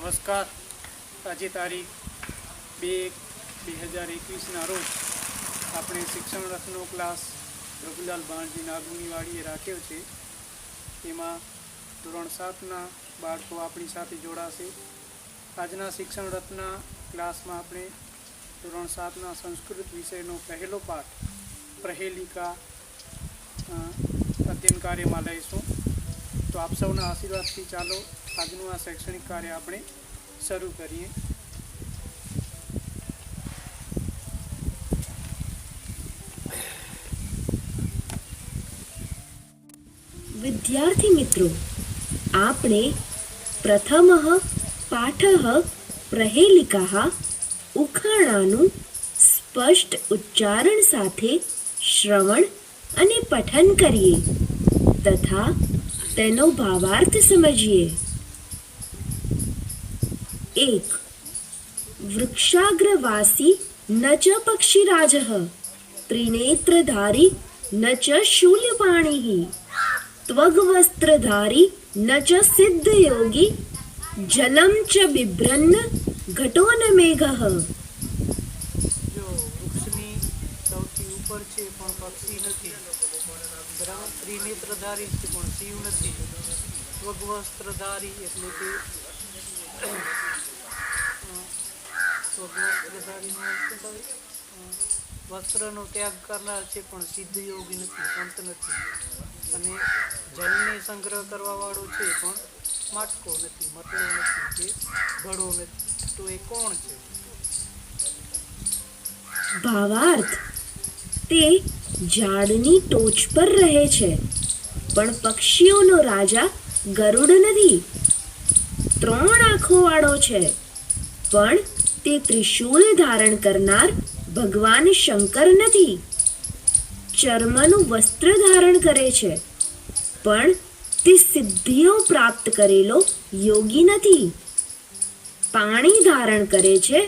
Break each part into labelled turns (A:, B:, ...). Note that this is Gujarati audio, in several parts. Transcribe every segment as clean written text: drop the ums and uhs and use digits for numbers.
A: નમસ્કાર. આજે તારીખ 2/1/2021 રોજ આપણે શિક્ષણ રથનો ક્લાસ રઘુલાલ ભાણજી નાગુનીવાડીએ રાખ્યો છે. તેમાં ધોરણ 7ના બાળકો આપણી સાથે જોડાશે. આજના શિક્ષણ રથના ક્લાસમાં આપણે ધોરણ 7ના સંસ્કૃત વિષયનો પહેલો પાઠ પ્રહેલિકા અધ્યયન કાર્યમાં લઈશું. તો આપ સૌના આશીર્વાદથી ચાલો આજનું આ શૈક્ષણિક કાર્ય આપણે શરૂ કરીએ.
B: વિદ્યાર્થી મિત્રો, આપણે પ્રથમઃ પાઠઃ પ્રહેલિકાઃ ઉખાણાનું સ્પષ્ટ ઉચ્ચારણ સાથે શ્રવણ અને પઠન કરીએ તથા તેનો ભાવાર્થ સમજીએ. 1. વૃક્ષાગ્રવાસી ન ચ પક્ષીરાજઃ ત્રિનેત્રધારી ન ચ શૂલ્યપાણિઃ ત્વગ્વસ્ત્રધારી ન ચ સિદ્ધયોગી જલમ ચ બિભ્રન્ન ઘટો ન મેઘઃ.
A: જો વૃક્ષની સૌથી ઉપર છે પણ પક્ષી નથી, ત્રિનેત્રધારી છે પણ શિવ નથી, ત્વગ્વસ્ત્રધારી એટલે કે વસ્ત્રનો ત્યાગ કરનાર છે પણ સિદ્ધ યોગી નથી, સંત નથી, અને જલને સંગ્રહ કરવા વાળો છે પણ માટકો નથી, મતલો નથી કે ઘડો નથી. તો એ કોણ છે?
B: ભાવાર્થ: તે ઝાડની ટોચ પર રહે છે પણ પક્ષીઓનો રાજા ગરુડ નથી. 3 આંખો વાળો છે પણ તે ત્રિશૂળ ધારણ કરનાર ભગવાન શંકર નથી. ચર્મનું વસ્ત્ર ધારણ કરે છે પણ તે સિદ્ધિઓ પ્રાપ્ત કરેલો યોગી નથી. પાણી ધારણ કરે છે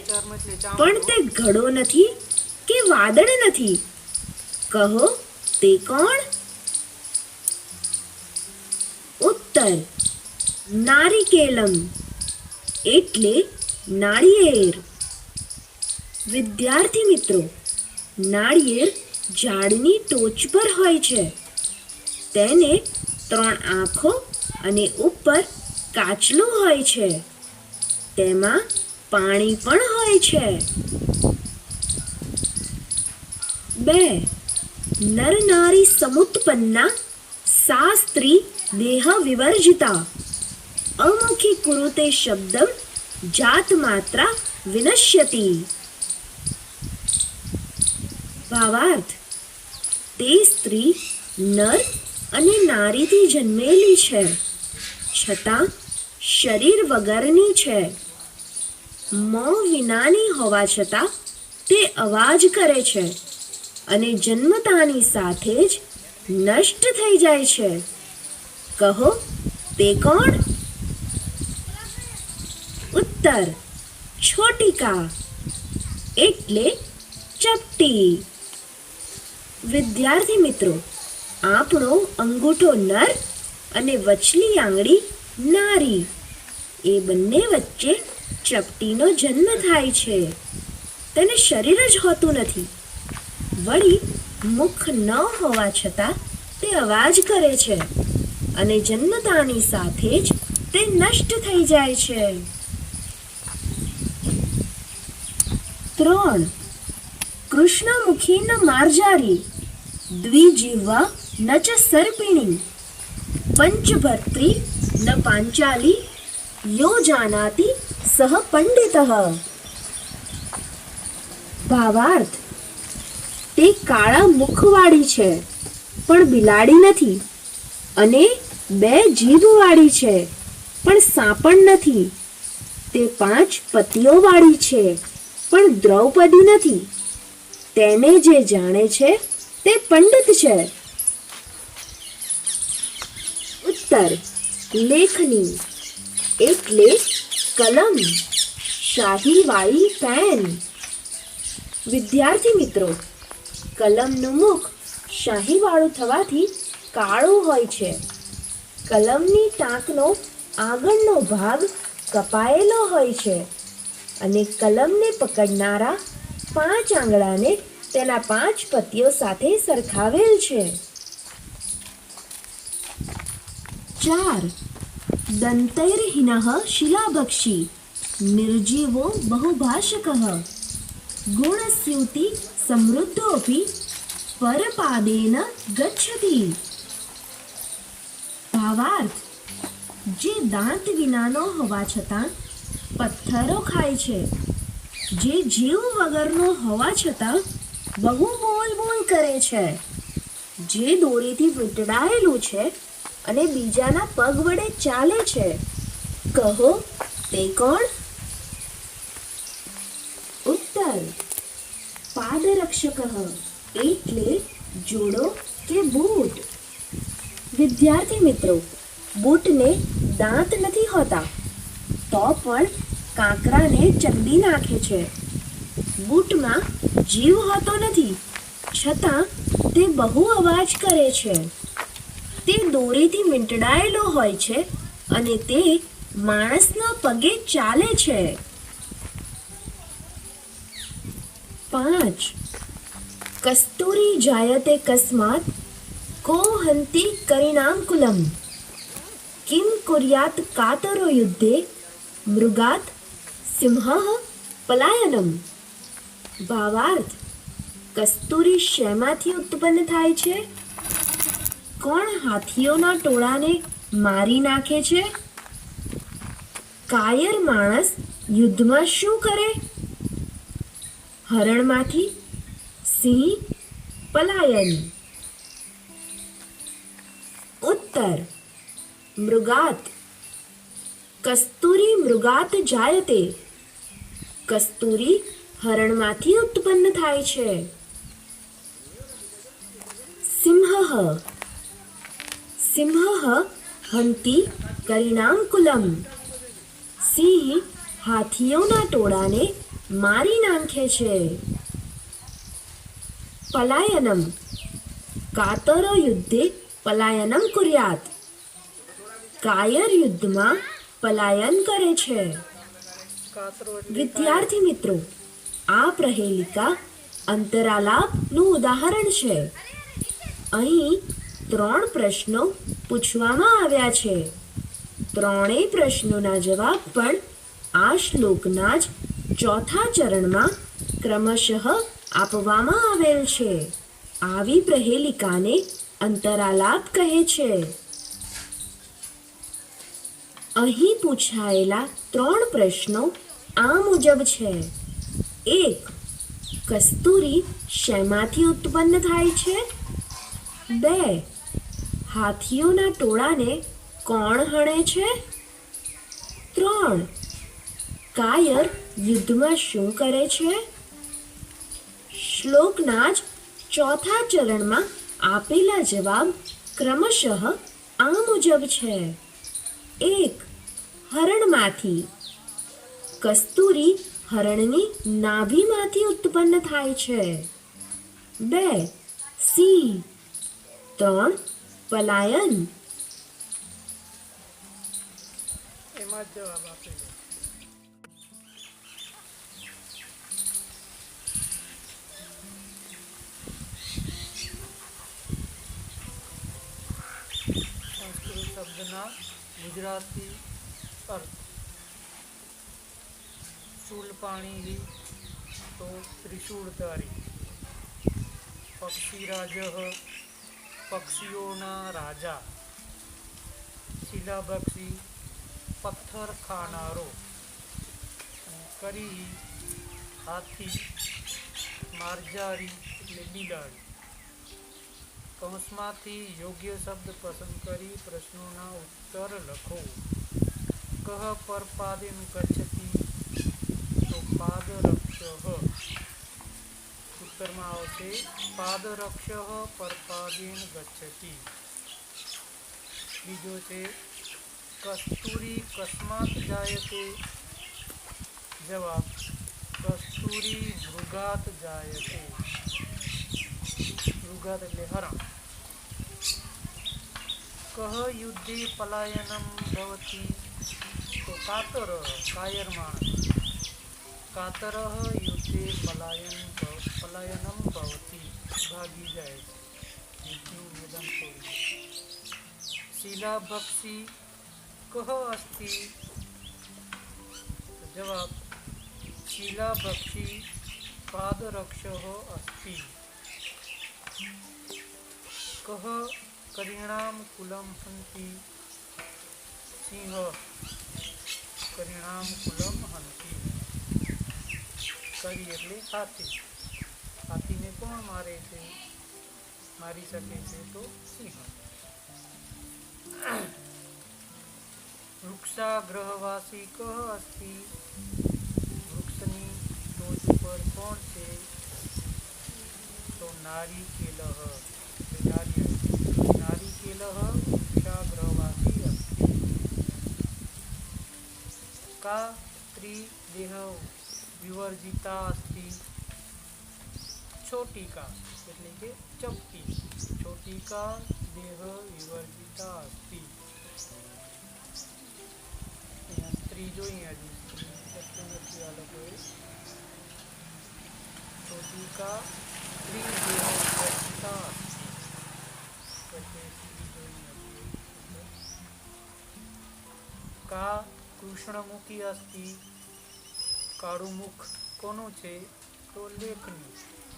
B: પણ તે ઘડો નથી કે વાદળ નથી. કહો, તે કોણ? ઉત્તર: નારિકેલમ એટલે નાળિયેર. વિદ્યાર્થી મિત્રો, નાળિયેર ઝાડની ટોચ પર હોય છે. તેને 3 આંખો અને ઉપર કાચલું હોય છે. તેમાં પાણી પણ હોય છે. 2. નર નારી સમુત્પન્ના સા સ્ત્રી દેહ વિવર્જિતા અમુખી કુરુતે શબ્દમ જાત માત્રા વિનશ્યતિ. ભાવાર્થ: તે સ્ત્રી નર અને નારીથી જન્મેલી છે છતાં શરીર વગરની છે. મોં વિનાની હોવા છતાં તે અવાજ કરે છે અને જન્મતાની સાથે જ નષ્ટ થઈ જાય છે. કહો, તે કોણ? ઉત્તર: છોટિકા એટલે ચપટી. વિદ્યાર્થી મિત્રો, આપણો અંગૂઠો નર અને વચલી આંગળી નારી, એ બંને વચ્ચે ચપટીનો જન્મ થાય છે. તેને શરીર જ હોતું નથી. વળી મુખ ન હોવા છતાં તે અવાજ કરે છે અને જન્મતાની સાથે જ તે નષ્ટ થઈ જાય છે. 3. કૃષ્ણમુખી ન માર્જારી દ્વિજીવા ન ચ સર્પિણી પંચભર્ત્રી ન પાંચાલી યો જાનાતિ સહ પંડિતઃ. ભાવાર્થ: તે કાળા મુખવાળી છે પણ બિલાડી નથી, અને 2 જીભવાળી છે પણ સાપણ નથી. તે 5 પતિઓ વાળી છે પણ દ્રૌપદી નથી. તેને જે જાણે છે તે પંડિત છે. ઉત્તર: લેખની એટલે કલમ, શાહીવાળી પેન. વિદ્યાર્થી મિત્રો, કલમનું મુખ શાહીવાળું થવાથી કાળું હોય છે. કલમની ટાંકનો આગળનો ભાગ કપાયેલો હોય છે અને કલમને પકડનારા 5 આંગળાને તેના 5 પતિઓ સાથે સરખાવેલ છે. 4. દંતૈર્હિનઃ શિલાભક્ષી નિર્જીવો બહુભાષકઃ ગુણસ્યુતિ સમૃદ્ધોપી પરપાદેન ગચ્છતિ. ભાવાર્થ: જે દાંત વિનાનો હોવા છતાં પથ્થરો ખાય છે, જે જીવ વગરનો હોવા છતાં બહુ બોલ બોલ કરે છે, જે દોરીથી વીંટળાયેલું છે અને બીજાના પગ વડે ચાલે છે, કહો તે કોણ? ઉત્તર: પાદરક્ષકઃ એટલે જોડો કે બૂટ. વિદ્યાર્થી મિત્રો, બૂટને દાંત નથી હોતા તો પણ કાંકરાને ચંદી નાખે છે. બૂટમાં જીવ હોતો નથી છતાં તે બહુ અવાજ કરે છે. તે દોરીથી વીંટળાયેલો હોય છે અને તે માણસના પગે ચાલે છે. 5. કસ્તુરી જાયતે કસ્માત કો હંતિ કરિણામકુલમ કિમ કુર્યાત કાતરો યુદ્ધે મૃગાત સિંહઃ પલાયનમ. ભાવાર્થ: કસ્તુરી શેમાંથી ઉત્પન્ન થાય છે? કોણ હાથીઓના ટોળાને મારી નાખે છે? કાયર માણસ યુદ્ધમાં શું કરે? હરણમાંથી સિંહ પલાયન. ઉત્તર: મૃગાત. કસ્તુરી મૃગાત જાયતે. કસ્તુરી હરણમાંથી ઉત્પન્ન થાય છે. સિંહઃ. સિંહઃ હંતિ કરિણામકુલમ. સિંહ હાથીઓના ટોળાને મારી નાખે છે. પલાયનમ. કાતરો યુદ્ધે પલાયનમ કુર્યાત. કાયર યુદ્ધમાં પલાયન કરે છે. વિદ્યાર્થી મિત્રો, આ પ્રહેલિકા અંતરાલાપનું ઉદાહરણ છે. અહીં 3 પ્રશ્નો પૂછવામાં આવ્યા છે. ત્રણેય પ્રશ્નોના જવાબ પણ આ શ્લોકના જ 4થા ચરણમાં ક્રમશઃ આપવામાં આવેલ છે. આવી પ્રહેલિકાને અંતરાલાપ કહે છે. અહીં પૂછાયેલા 3 પ્રશ્નો આ મુજબ છે. 1. કસ્તુરી શેમાંથી ઉત્પન્ન થાય છે? 2. હાથીઓના ટોળાને કોણ હણે છે? 3. કાયર યુદ્ધમાં શું કરે છે? શ્લોકના જ 4થા ચરણમાં આપેલા જવાબ ક્રમશઃ આ મુજબ છે. 1. હરણમાંથી. કસ્તુરી હરણની નાભીમાંથી ઉત્પન્ન થાય છે. 2. સિંહ. 3. પલાયન.
A: એમાં જ જવાબ આપેલો. સંસ્કૃત શબ્દના ગુજરાતી અર્થ: શૂલપાણી તો ત્રિશૂળધારી. પક્ષીરાજ પક્ષીઓના રાજા. શિલાભક્ષી પથ્થર ખાનારો. કરી હાથી. માર્જારી એટલે બિલાડી. કૌંસમાંથી યોગ્ય શબ્દ પસંદ કરી પ્રશ્નોના ઉત્તર લખો. કહ પરપાદેન ગચ્છતિ તો પાદરક્ષઃ. ઉત્તરમાં આવશે પાદરક્ષઃ પરપાદેન ગચ્છતિ. બીજો છે કસ્તુરી કસ્માત જાયતે. જવાબ: કસ્તુરી મૃગાત જાયતે. મૃગાત એટલે હરણ. કહ યુદ્ધે પલાયનમ ભવતિ તો કાતરઃ કાયર માણસ. કાતરઃ યુદ્ધે પલાયનમ ભવતી, ભાગી જાય છે, યુદ્ધનું મેદાન છોડી. શિલાભક્ષી કહ અસ્તિ? જવાબ, શિલાભક્ષી પાદરક્ષः અસ્તિ. કહ કરીણામ કુલમ હંતિ? સિંહ કરીણામ કુલમ હંતિ. કરી એટલે હાથી. હાથીને કોણ મારે છે? મારી શકે છે તો સિંહ. વૃક્ષાગ્રહવાસી કહ અસ્તિ? વૃક્ષની ટોચ ઉપર કોણ છે? તો નારિકેલઃ. નારિકેલઃ વૃક્ષાગ્રહવાસી અસ્તિ. કા ત્રિદેહ વિવર્જિતા અસ્તિ? છોટિકા એટલે કે ચપટી. છોટિકા દેહ વિવર્જિતા અસ્તિ. સ્ત્રી જોઈએ હજી સ્ત્રી લખતું નથી આ લોકોએ. છોટિકા ત્રિદેહ વિવર્જિતા અસ્તિ. એટલે સ્ત્રી જોઈ નથી. કા કૃષ્ણમુખી અસ્તિ? કાળું મુખ કોનું છે? તો લેખની.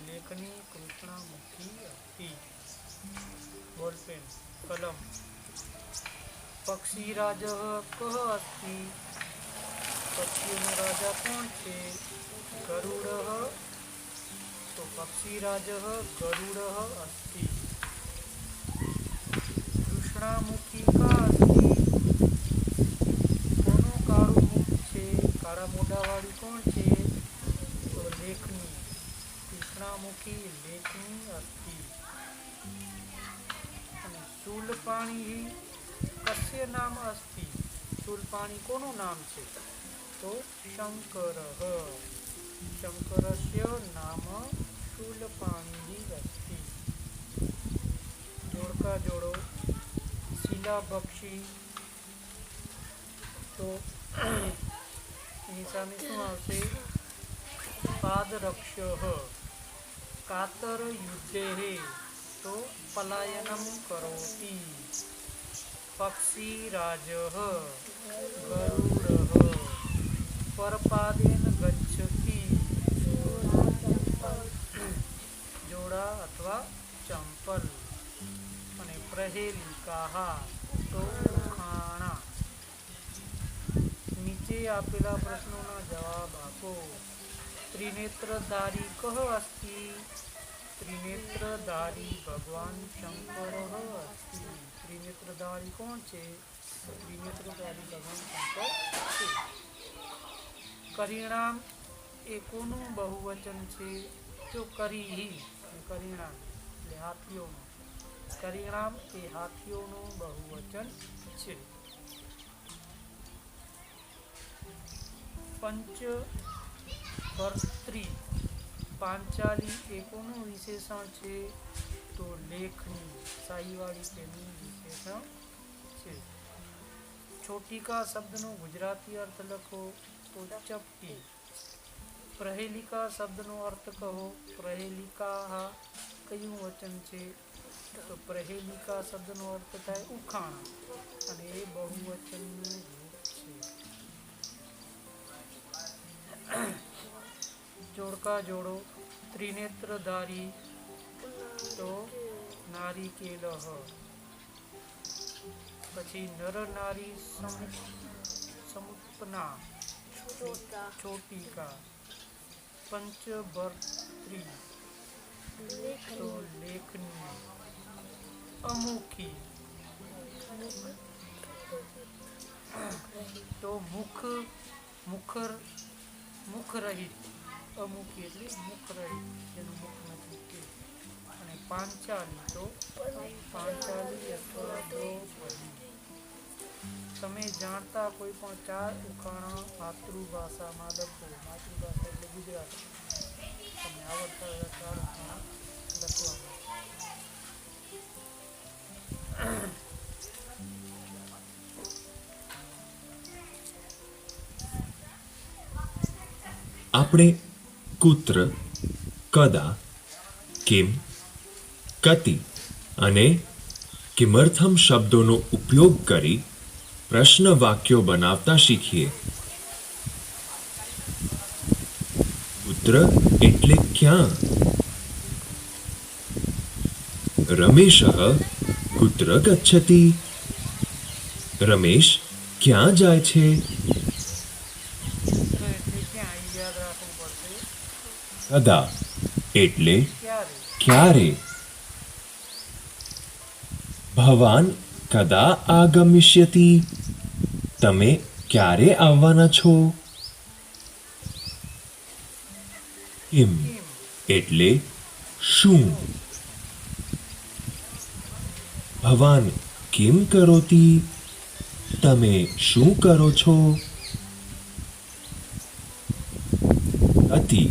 A: લેખની કૃષ્ણમુખી અસ્તિ. બોલપેન કલમ. પક્ષીરાજ કહ અસ્તિ? પક્ષીઓનો રાજા કોણ છે? ગરુડ. તો પક્ષીરાજ ગરુડ અસ્તિ. કૃષ્ણામુખી કા અસ્તિ? કોનું કાળું મુખ છે? કાળા મોઢાવાળી કોણ છે? તો લેખની. કૃષ્ણામુખી લેખની અસ્તિ. અને શૂલપાણી કસ્ય નામ અસ્તિ? શૂલપાણી કોનું નામ છે? તો શંકરઃ. શંકરસ્ય નામ શૂલપાણી અસ્તિ. જોડકા જોડો. શિલાભક્ષી તો એની સામે શું આવશે? પાદરક્ષઃ. કાતર યુદ્ધે તો પલાયનમ કરોતિ. પક્ષીરાજ ગરુડ. પરપાદેન ગચ્છતિ. જોડા અથવા ચંપલ. અને પ્રહેલિકા તો ઉખાણા. નીચે આપેલા પ્રશ્નોના જવાબ આપો. ત્રિનેત્રધારી કહ અસ્તિ? ત્રિનેત્રધારી ભગવાન શંકર અસ્તિ. ત્રિનેત્રધારી કોણ છે? ત્રિનેત્રધારી ભગવાન શંકર છે. કરીણામ એ કોનું બહુવચન છે? તો કરીહિ. કરીણામ એટલે હાથીઓનું. કરીણામ એ હાથીઓનું બહુવચન છે. પંચભર્ત્રી પાંચાલી એ કોનું વિશેષણ છે? તો લેખની. શાહીવાળી તેનું વિશેષણ છે. છોટિકા શબ્દનો ગુજરાતી અર્થ લખો. તો ચપટી. પ્રહેલિકા શબ્દનો અર્થ કહો. પ્રહેલિકા કયું વચન છે? તો પ્રહેલિકા શબ્દનો અર્થ થાય ઉખાણા. અને એ બહુવચનનું રૂપ છે. જોડકા જોડો. ત્રિનેત્રધારી તો નારિકેલઃ. પછી નર નારી સમુપના છોટિકા. પંચભર્ત્રી તો લેખની. અમુખી તો મુખરહિત. અમુખી એટલે મુખરહિત, જેનું મુખ નથી તે. અને પાંચાલી તો પાંચાલી અથવા દ્રૌપદી. તમે જાણતા કોઈ પણ 4 ઉખાણા માતૃભાષામાં લખો. માતૃભાષા એટલે ગુજરાતી. તમને આવડતા એવા 4 ઉખાણા લખવામાં.
C: આપણે કુત્ર, કદા, કિમ, કતિ અને કિમર્થમ શબ્દોનો ઉપયોગ કરી પ્રશ્ન વાક્યો બનાવતા શીખીએ. કુત્ર એટલે ક્યાં? રમેશઃ કુત્ર ગચ્છતિ? રમેશ ક્યાં જાય છે? કદા એટલે ક્યારે? ભવાન કદા આગમિષ્યતિ? તમે ક્યારે આવવાના છો? કિમ એટલે શું? ભવાન કિમ કરોતિ? તમે શું કરો છો? અતિ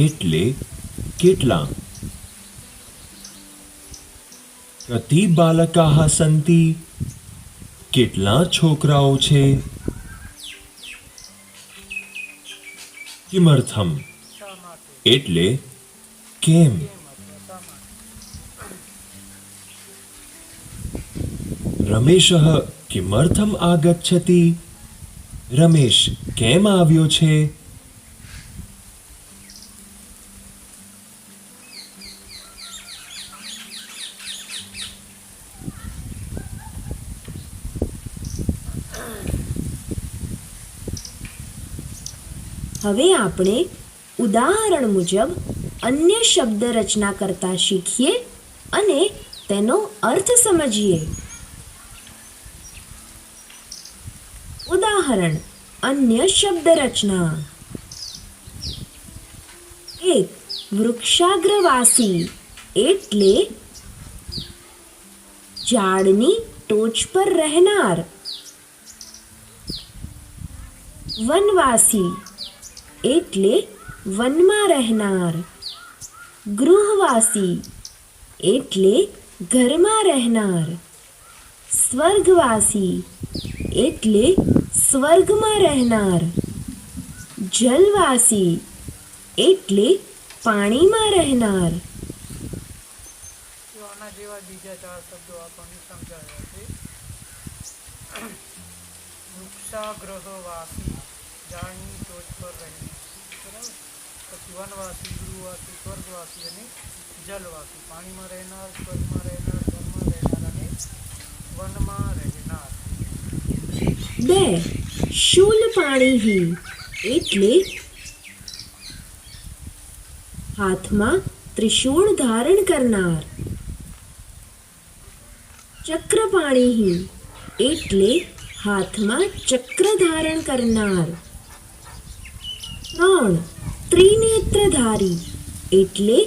C: એટલે કેટલા? કતિ બાલકાઃ સન્તિ? કેટલા છોકરાઓ છે? કિમર્થમ એટલે કેમ? રમેશઃ કિમર્થમ આગચ્છતિ? રમેશ કેમ આવ્યો છે?
B: હવે આપણે ઉદાહરણ મુજબ અન્ય શબ્દ રચના કરતા શીખીએ અને તેનો અર્થ સમજીએ. ઉદાહરણ અન્ય શબ્દ રચના. 1. વૃક્ષાગ્રવાસી એટલે ઝાડની ટોચ પર રહેનાર. વનવાસી એટલે વનમાં રહેનાર. ગૃહવાસી એટલે ઘરમાં રહેનાર. સ્વર્ગવાસી એટલે સ્વર્ગમાં રહેનાર. જલવાસી એટલે પાણીમાં રહેનાર.
A: આના જેવા બીજા 4 શબ્દો આપણને સમજાવ્યા છે. વૃક્ષાગ્રહવાસી ઝાડની ટોચ પર રહેનાર, બરાબર. પછી વનવાસી, ગૃહવાસી, સ્વર્ગવાસી અને જલવાસી, પાણીમાં રહેનાર, સ્વર્ગમાં રહેનાર, જલમાં રહેનાર અને વનમાં રહેનાર.
B: 2. શૂલપાણીહી એટલે હાથમાં ત્રિશૂળ ધારણ કરનાર. ચક્રપાણીહી એટલે હાથમાં ચક્ર ધારણ કરનાર. 3. ત્રિનેત્રધારી એટલે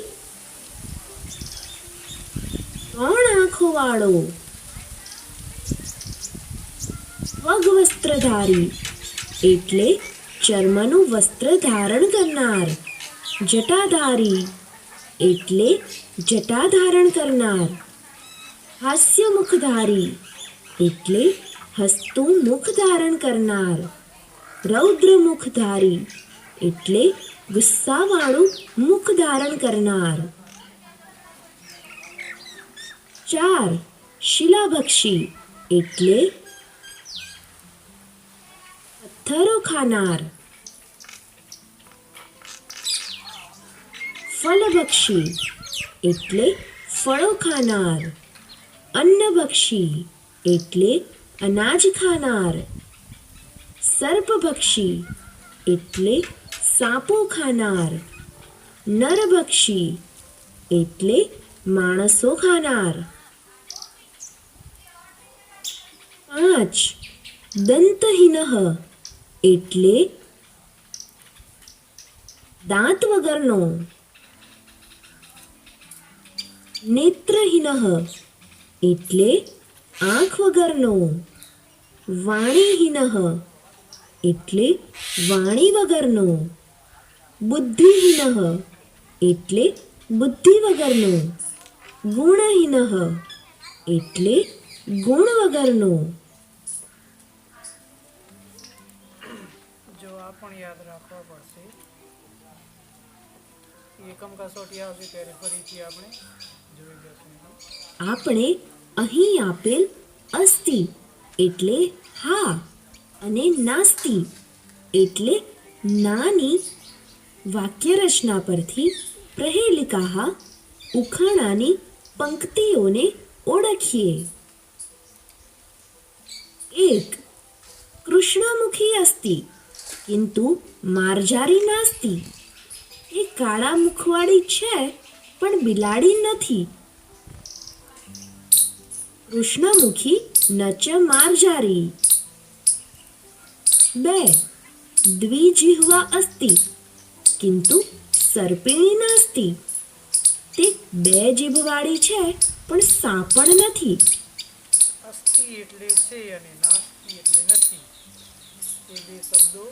B: 3 આંખો વાળો. વગવસ્ત્રધારી એટલે ચર્મનું વસ્ત્ર ધારણ કરનાર. જટાધારી એટલે જટા ધારણ કરનાર. હાસ્યમુખધારી એટલે હસતું મુખ ધારણ કરનાર. રૌદ્રમુખધારી એટલે ગુસ્સાવાળું મુખ ધારણ કરનાર. 4. શિલાભક્ષી એટલે પથ્થરો ખાનાર. ફલભક્ષી એટલે ફળો ખાનાર. અન્નભક્ષી એટલે અનાજ ખાનાર. સર્પભક્ષી એટલે સાપો ખાનાર. નરભક્ષી એટલે માણસો ખાનાર. 5. દંતહીનઃ એટલે દાંત વગરનો. નેત્રહીનઃ એટલે આંખ વગરનો. વાણીહીનઃ એટલે વાણી વગરનો. બુદ્ધિહીનઃ એટલે બુદ્ધિ વગરનો. ગુણહીનઃ એટલે ગુણ વગરનો.
A: જો આ પણ યાદ રાખવા પડશે એકમ કસોટી આવશે ત્યારે ફરીથી આપણે જોઈ લઈશું.
B: આપણે અહીં આપેલ અસ્તિ એટલે હા અને નાસ્તિ એટલે નાની વાક્ય રચના પરથી પ્રહેલિકાહ ઉખાણાની પંક્તિઓને ઓળખીએ. 1. કૃષ્ણમુખી અસ્તિ કિંતુ માર્જારી નાસ્તિ. એ કાળા મુખવાળી છે પણ બિલાડી નથી. કૃષ્ણમુખી ન ચ માર્જારી. 2. દ્વિજિહ્વા અસ્તિ કિંતુ સર્પિણી નાસ્તિ. તે બે જીભવાળી છે પણ સાપણ નથી.
A: અસ્થિ એટલે છે અને નાસ્તિ એટલે નથી. એ બે શબ્દો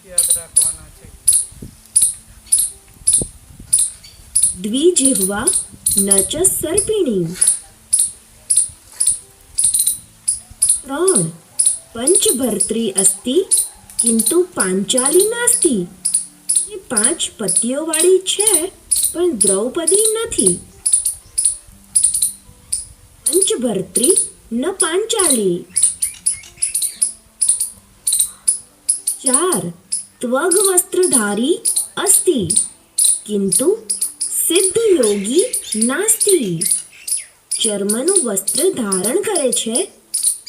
A: યાદ રાખવાના છે.
B: દ્વિજિહ્વા ન ચ સર્પિણી. 3. પંચભર્ત્રી અસ્તિ કિંતુ પાંચાલી નાસ્તિ. એ 5 પતિઓવાળી છે પણ દ્રૌપદી નથી. પંચભર્ત્રી ન પાંચાલી. 4. ત્વગ વસ્ત્રધારી અસ્તિ કિંતુ સિદ્ધયોગી નાસ્તિ. ચર્મનું વસ્ત્ર ધારણ કરે છે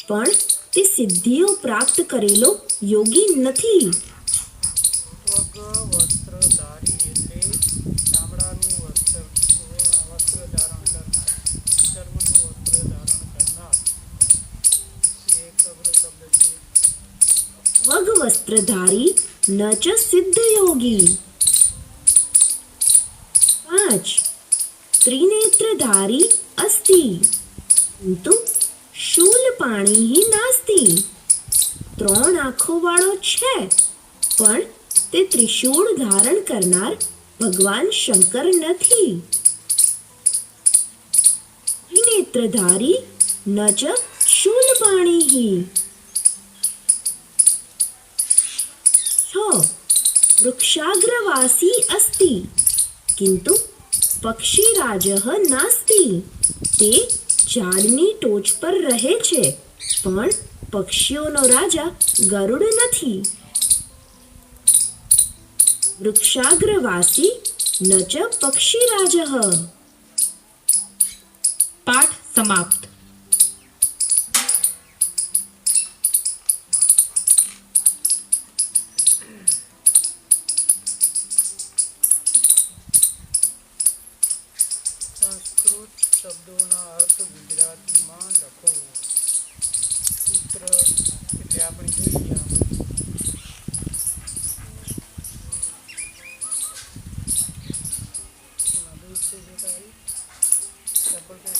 B: પણ તે સિદ્ધિઓ પ્રાપ્ત કરેલો યોગી નથી.
A: ત્વગ વસ્ત્રધારી એટલે ચામડાનું વસ્ત્ર ધારણ કરનાર, ચર્મનું વસ્ત્ર ધારણ કરનાર. એ એક અઘરો શબ્દ છે.
B: ત્વગ વસ્ત્રધારી ન ચ સિદ્ધયોગી. 5. ત્રિનેત્રધારી અસ્તિ કિંતુ શૂલપાણી નાસ્તિ. 3 આંખો વાળો છે પણ તે ત્રિશૂળ ધારણ કરનાર ભગવાન શંકર નથી. ત્રિનેત્રધારી ન ચ શૂલપાણી. 6. વૃક્ષાગ્રવાસી અસ્તિ કિંતુ પક્ષીરાજઃ નાસ્તિ. તે ઝાડની ટોચ પર રહે છે પણ પક્ષીઓનો રાજા ગરુડ નથી. વૃક્ષાગ્રવાસી ન ચ પક્ષીરાજઃ.
D: પાઠ સમાપ્ત.
A: સંસ્કૃત શબ્દોના અર્થ ગુજરાતીમાં લખો. સૂત્ર એટલે આપણે જોઈ ગયા. એમાં દૂધ છે જે તારી ચપ્પલ પહેર.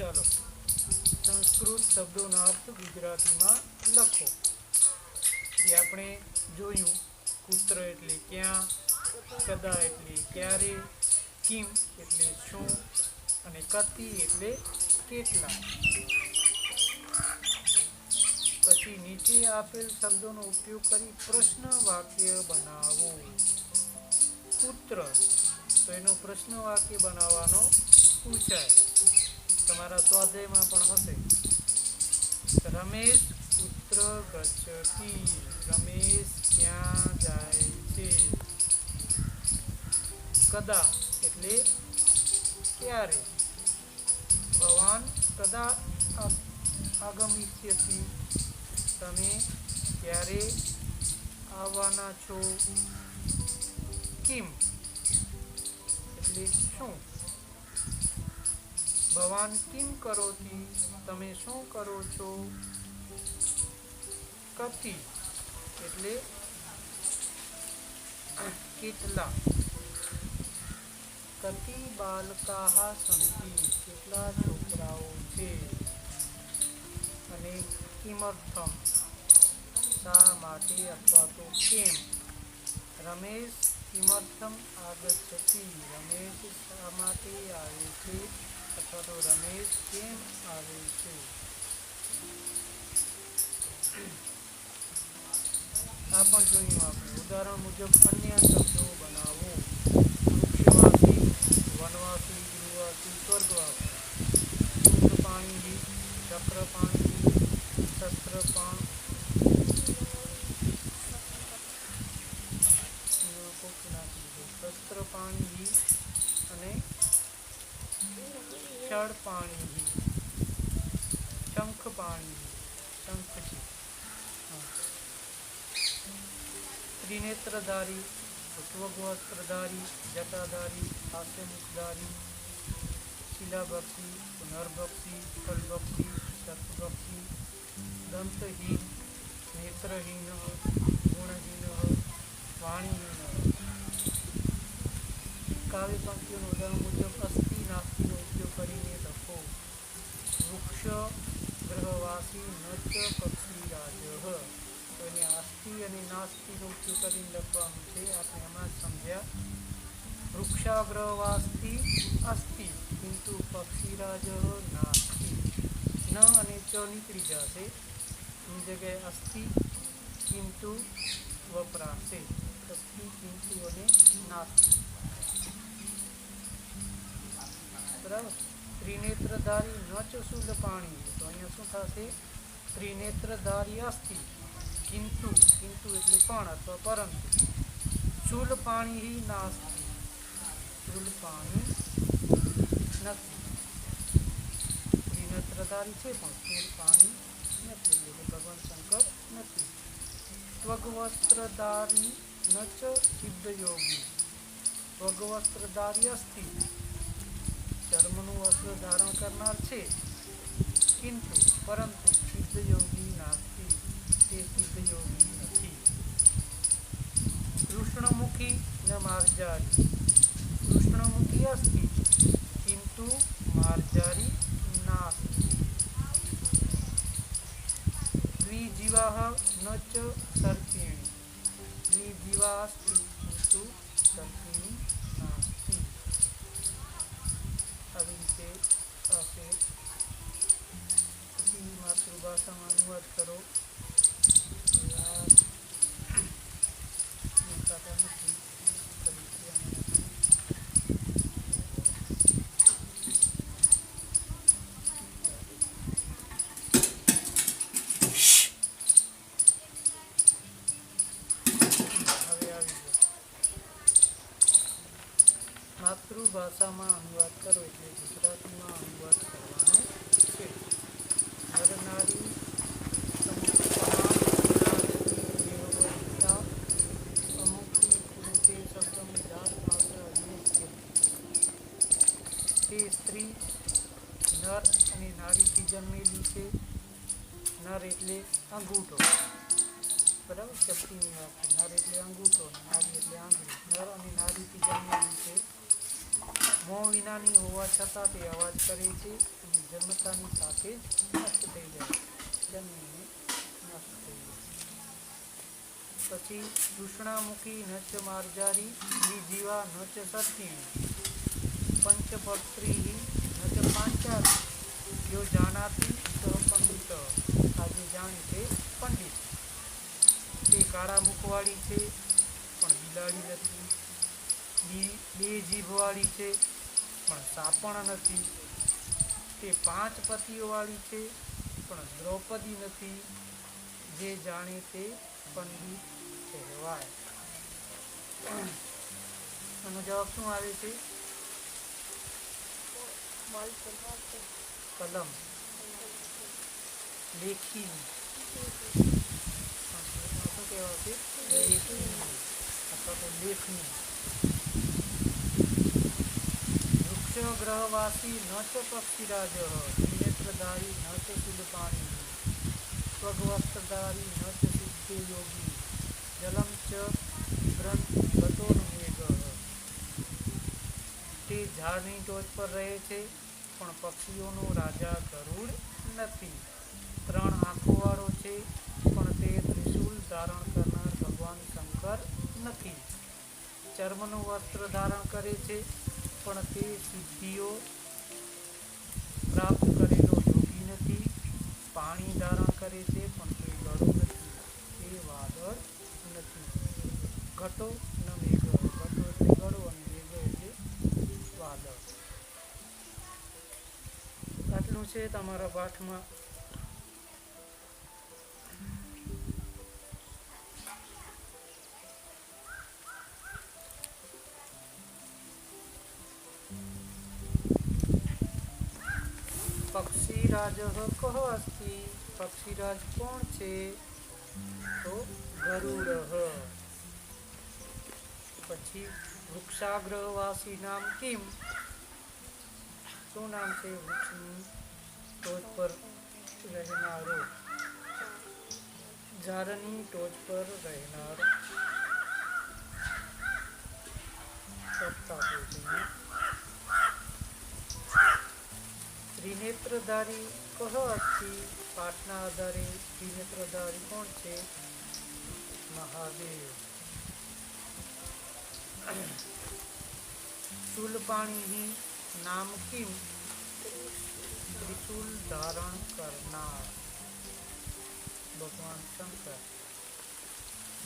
A: ચાલો, સંસ્કૃત શબ્દોના અર્થ ગુજરાતીમાં લખો. એ આપણે જોયું. કુત્ર એટલે ક્યાં, કદા એટલે ક્યારે, કિમ એટલે શું અને કતિ એટલે કેટલા. પછી નીચે આપેલ શબ્દોનો ઉપયોગ કરી પ્રશ્ન વાક્ય બનાવો. કુત્ર તો એનો પ્રશ્ન વાક્ય બનાવવાનો પૂછાય. તમારા સ્વાધ્યાયમાં પણ હશે. રમેશ કુત્ર ગચ્છતિ. રમેશ ક્યાં જાય છે. કદા એટલે ક્યારે. ભવાન કદા આગમિષ્યતિ. તમે ક્યારે આવવાના છો. કિમ એટલે શું. ભવાન કિમ કરોતિ. તમે શું કરો છો. કતિ એટલે કેટલા. કતિ બાલકાહ સંતિ. કેટલા છોકરાઓ છે. અને કિમર્થમ શા માટે અથવા તો કેમ. રમેશ કિમર્થમ આગચ્છતિ, રમેશ શા માટે આવે છે, અથવા તો રમેશ કેમ આવે છે. આ પણ જોયું આપણે. ઉદાહરણ મુજબ અન્ય શબ્દો બનાવો. વૃક્ષવાસી, વનવાસી, ગૃહવાસી, સ્વર્ગવાસી. શુદ્ધ પાણી, ચક્ર પાણી, શસ્ત્ર પાણી અને ક્ષળ પાણી, શંખ પાણી, શંખજી. ત્રિનેત્રધારી, પુષ્પવસ્ત્રધારી, જટાધારી, હાસ્યમુખધારી, શિલાભક્ષી, પુનર્ભક્ષી, ફલભક્ષી, સર્પભક્ષી, દંતહીન, નેત્રહીન, ગુણહીન, વાણીહીન. કાવ્ય પંક્તિઓનું ઉદાહરણ મુજબ અસ્થિ નાસ્તિનો ઉપયોગ કરીને લખો. વૃક્ષ ગ્રહવાસી ન ચ પક્ષીરાજ. તો એને આસ્તિ અને નાસ્તિનો ઉપયોગ કરીને લખવાનું છે. આપણે હમણાં જ સમજ્યા. વૃક્ષાગ્રહવાસ્તિ અસ્તિ કિંતુ પક્ષીરાજ નાસ્તિ. ન અને ચ નીકળી જશે, એની જગ્યાએ અસ્તિ કિંતુ વપરાશે. અસ્તિ કિંતુ અને નાસ્તિ. બરાબર. ત્રિનેત્રધારી ન ચ શુદ્ધ પાણી. તો અહીંયા શું થશે? ત્રિનેત્રધારી અસ્તિ કિંતુ, કિંતુ એટલે પણ અથવા પરંતુ. શુદ્ધ પાણી નાસ્તિ, શુદ્ધ પાણી નથી. ત્રિનેત્રધારી છે પણ શુદ્ધ પાણી નથી, એટલે કે ભગવાન શંકર નથી. ત્વગવસ્ત્રધારી ન ચ સિદ્ધ યોગી. ત્વગવસ્ત્રધારી અસ્તિ, ચર્મનું વસ્ત્ર ધારણ કરનાર છે, કિંતુ પરંતુ સિદ્ધ યોગી નાસ્તિ, તે સિદ્ધ યોગી નથી. કૃષ્ણમુખી ન માર્જારી. કૃષ્ણમુખી અસ્તિ કિંતુ માર્જારી નાસ્તિ. દ્વિજીવાહ ન ચ સર્પિણી. દ્વિજીવા અસ્તિ કિંતુ સર્પિણી નાસ્તિ. આવી રીતે થશે. પછી માતૃભાષામાં અનુવાદ કરો. માતૃભાષામાં અનુવાદ કરો એટલે ગુજરાતીમાં અનુવાદ કરવાનો છે. નર નારી તે સ્ત્રી નર અને નારીથી જન્મેલી છે. નર એટલે અંગૂઠો, બરાબર. ચપટીની વાત છે. નર એટલે અંગૂઠો, નારી એટલે આંગળી. નર અને નારીથી જન્મેલી છે. મોં વિનાની હોવા છતાં તે અવાજ કરે છે અને જન્મતાની સાથે જ નષ્ટ થઈ જાય. જન્મીને નષ્ટ થઈ જાય. પછી કૃષ્ણામુખી ન ચ માર્જારી, દ્વિજીવા ન ચ સત્યણી, પંચભક્ત્રી ન ચ પાંચાલી, યો જાનાતી સ પંડિત. આજે જાણે તે પંડિત. તે કાળા મુખવાળી છે પણ બિલાડી નથી. બે જીભવાળી છે પણ સાપણ નથી. તે 5 પતિઓવાળી છે પણ દ્રૌપદી નથી. જે જાણે તે પંડિત કહેવાય. આનો જવાબ શું આવે છે? કલમ, લેખી. શું કહેવાશે? લેખી અથવા તો લેખની. વૃક્ષગ્રહવાસી ન ચ પક્ષીરાજ, ત્રિનેત્રધારી ન ચ શુદ્ધપાણી, સ્વગવસ્ત્રધારી ન ચ સિદ્ધે યોગી, જલમ ચ ગતોન્વેગ. તે ઝાડની ટોચ પર રહે છે પણ પક્ષીઓનો રાજા ગરુડ નથી. 3 આંખોવાળો છે પણ તે ત્રિશૂલ ધારણ કરનાર ભગવાન શંકર
D: નથી. ચર્મનું વસ્ત્ર ધારણ કરે છે, પણ તે સિદ્ધિઓ પ્રાપ્ત કરેલો યોગી નથી. પાણી ધારણ કરે છે, પણ તે ગળો નથી, તે વાદળ નથી. ઘટો ન મેઘ, ઘટો એટલે ગળો અને મેઘ એટલે વાદળ. આટલું છે તમારા પાઠમાં. પક્ષીરાજ કહ અસ્તિ, પક્ષીરાજ કોણ છે? તો ગરુડ. પછી વૃક્ષાગ્રવાસી નામ કિમ, શું નામ છે વૃક્ષની ટોચ પર રહેનારો? ઝાડની ટોચ પર રહેનાર સપ્તાહ છે. ત્રિનેત્રધારી કહ અસ્તિ, પાઠના આધારે ત્રિનેત્રધારી કોણ છે? મહાદેવ. શૂલપાણી નામ કિમ, ત્રિશૂલ ધારણ કરનાર ભગવાન શંકર.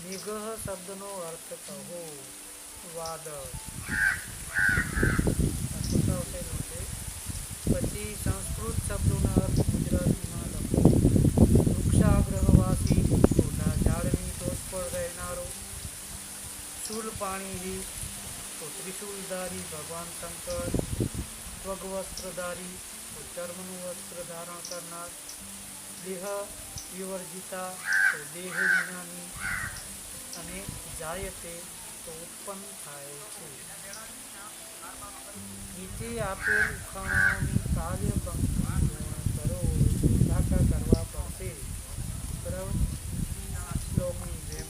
D: મેઘ શબ્દનો અર્થ કહો. વાદળ. પછી સંસ્કૃત શબ્દોના અર્થ ગુજરાતીમાં લખો. વૃક્ષાગ્રહવાસી, ઝાડની ટોચ પર રહેનારો. શૂલપાણી તો ત્રિશૂલધારી ભગવાન શંકર. ત્વગવસ્ત્રધારી તો ચર્મનું વસ્ત્ર ધારણ કરનાર. દેહ વિવર્જિતા તો દેહ વિનાની. અને જાયતે તો ઉત્પન્ન થાય છે. નીચે આપેલ ઉખાણાઓની કાવ્ય પંક્તિ પૂર્ણ કરો. ભાગાકાર કરવા પડશે, બરાબર, શ્લોકની જેમ.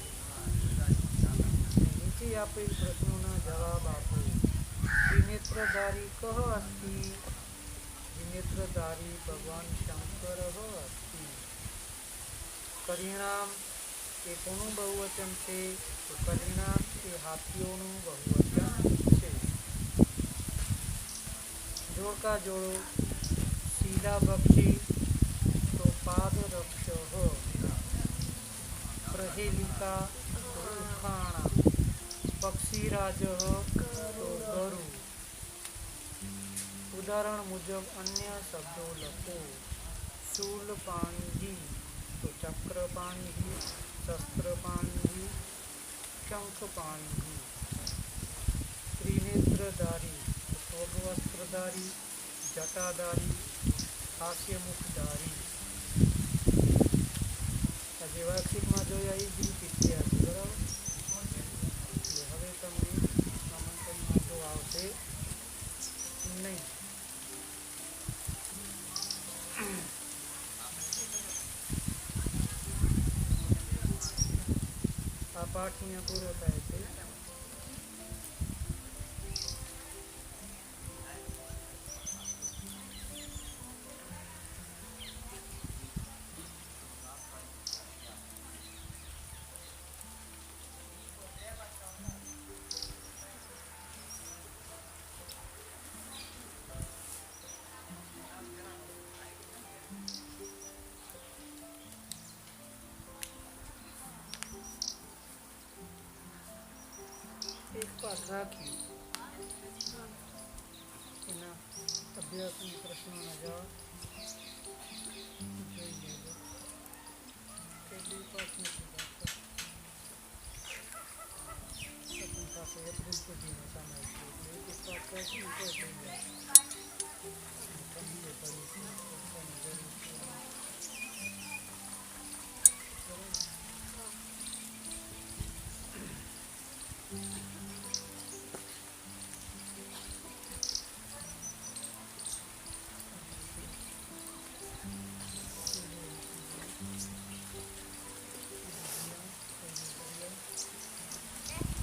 D: નીચે આપેલ પ્રશ્નોના જવાબ આપો. ત્રિનેત્રધારી કહ અસ્તિ, ત્રિનેત્રધારી ભગવાન શંકર અસ્તિ. પરિણામ એ કોનું બહુવચન છે? તો પરિણામ એ હાથીઓનું બહુવચન છે. જોડકા જોડો. શીલાભક્ષી તો પાદરક્ષ. પ્રહેલિકા તો ઉખાણા. પક્ષીરાજ તો ગરુડ. ઉદાહરણ મુજબ અન્ય શબ્દો લખો. શૂલપાણી તો ચક્રપાણી. શસ્ત્રપાણી, શંખપાણી. ત્રિનેત્રધારી ત્વગવસ્ત્રધારી, જટાધારી, હાસ્યમુખધારી. આજે વાર્ષિકમાં જોયા એ જ રીત ઇતિહાસ, બરાબર. હવે તમને નામાંકનમાં તો આવશે નહીં. આ પાઠ અહીંયા પૂરો થાય છે. એક પાઠ રાખી એના અભ્યાસની પ્રશ્નોના જવાબ જોઈ લેજો. કેટલી પાઠ નથી રાખતા. આપણી પાસે એપ્રિલ સુધીનો સમય છે, એટલે એક પાઠ રાખીને તો થઈ જાય. ઠંડીએ પડી છે, પંખાની જરૂર છે.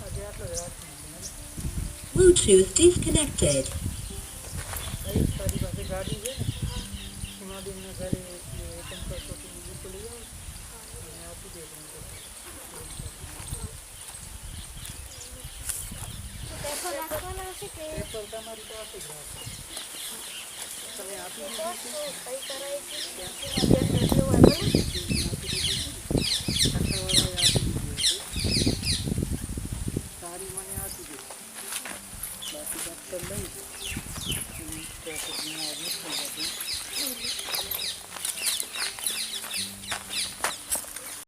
D: આજે આટલો જ રાખીને
B: Bluetooth disconnected.
D: તારી પાસે ગાડી છે ને, હિમાબેનના ઘરે પંકજ ચોટીની બુક લઈ આવો અને આપી દે. બોટલ તમારી પાસે જ હશે. તમે આપી ખાતાવાળાએ આપી દીધી હશે. સારી મને આપી દીધી. બાકી ડૉક્ટર લઈ અને પેકેટમાં મૂકી દીધું.